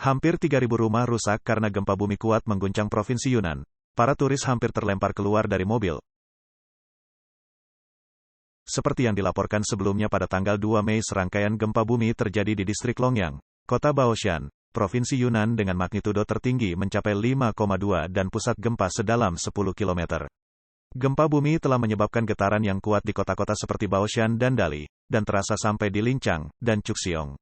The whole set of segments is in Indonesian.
Hampir 3.000 rumah rusak karena gempa bumi kuat mengguncang provinsi Yunnan. Para turis hampir terlempar keluar dari mobil. Seperti yang dilaporkan sebelumnya pada tanggal 2 Mei, serangkaian gempa bumi terjadi di distrik Longyang, kota Baoshan, provinsi Yunnan dengan magnitudo tertinggi mencapai 5,2 dan pusat gempa sedalam 10 km. Gempa bumi telah menyebabkan getaran yang kuat di kota-kota seperti Baoshan dan Dali, dan terasa sampai di Linchang dan Chuxiong.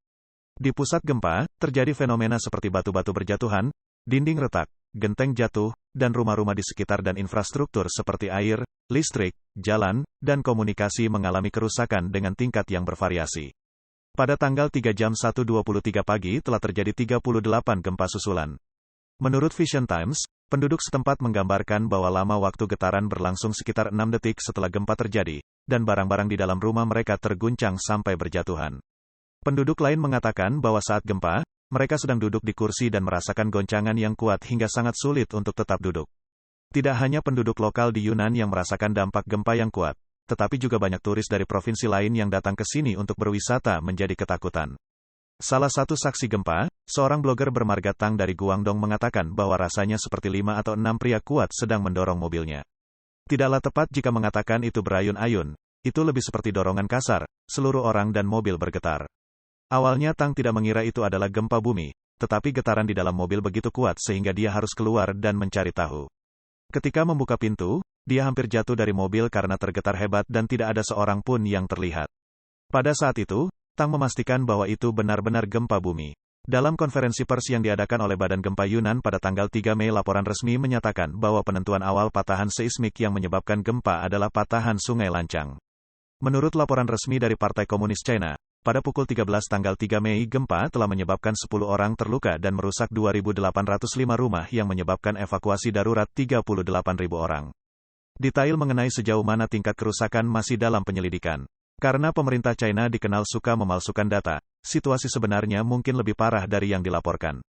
Di pusat gempa, terjadi fenomena seperti batu-batu berjatuhan, dinding retak, genteng jatuh, dan rumah-rumah di sekitar dan infrastruktur seperti air, listrik, jalan, dan komunikasi mengalami kerusakan dengan tingkat yang bervariasi. Pada tanggal 3 jam 1.23 pagi telah terjadi 38 gempa susulan. Menurut Vision Times, penduduk setempat menggambarkan bahwa lama waktu getaran berlangsung sekitar 6 detik setelah gempa terjadi, dan barang-barang di dalam rumah mereka terguncang sampai berjatuhan. Penduduk lain mengatakan bahwa saat gempa, mereka sedang duduk di kursi dan merasakan goncangan yang kuat hingga sangat sulit untuk tetap duduk. Tidak hanya penduduk lokal di Yunnan yang merasakan dampak gempa yang kuat, tetapi juga banyak turis dari provinsi lain yang datang ke sini untuk berwisata menjadi ketakutan. Salah satu saksi gempa, seorang blogger bermarga Tang dari Guangdong mengatakan bahwa rasanya seperti 5 atau 6 pria kuat sedang mendorong mobilnya. Tidaklah tepat jika mengatakan itu berayun-ayun, itu lebih seperti dorongan kasar, seluruh orang dan mobil bergetar. Awalnya Tang tidak mengira itu adalah gempa bumi, tetapi getaran di dalam mobil begitu kuat sehingga dia harus keluar dan mencari tahu. Ketika membuka pintu, dia hampir jatuh dari mobil karena tergetar hebat dan tidak ada seorang pun yang terlihat. Pada saat itu, Tang memastikan bahwa itu benar-benar gempa bumi. Dalam konferensi pers yang diadakan oleh Badan Gempa Yunnan pada tanggal 3 Mei, laporan resmi menyatakan bahwa penentuan awal patahan seismik yang menyebabkan gempa adalah patahan Sungai Lancang. Menurut laporan resmi dari Partai Komunis China, pada pukul 13 tanggal 3 Mei, gempa telah menyebabkan 10 orang terluka dan merusak 2.805 rumah yang menyebabkan evakuasi darurat 38.000 orang. Detail mengenai sejauh mana tingkat kerusakan masih dalam penyelidikan. Karena pemerintah China dikenal suka memalsukan data, situasi sebenarnya mungkin lebih parah dari yang dilaporkan.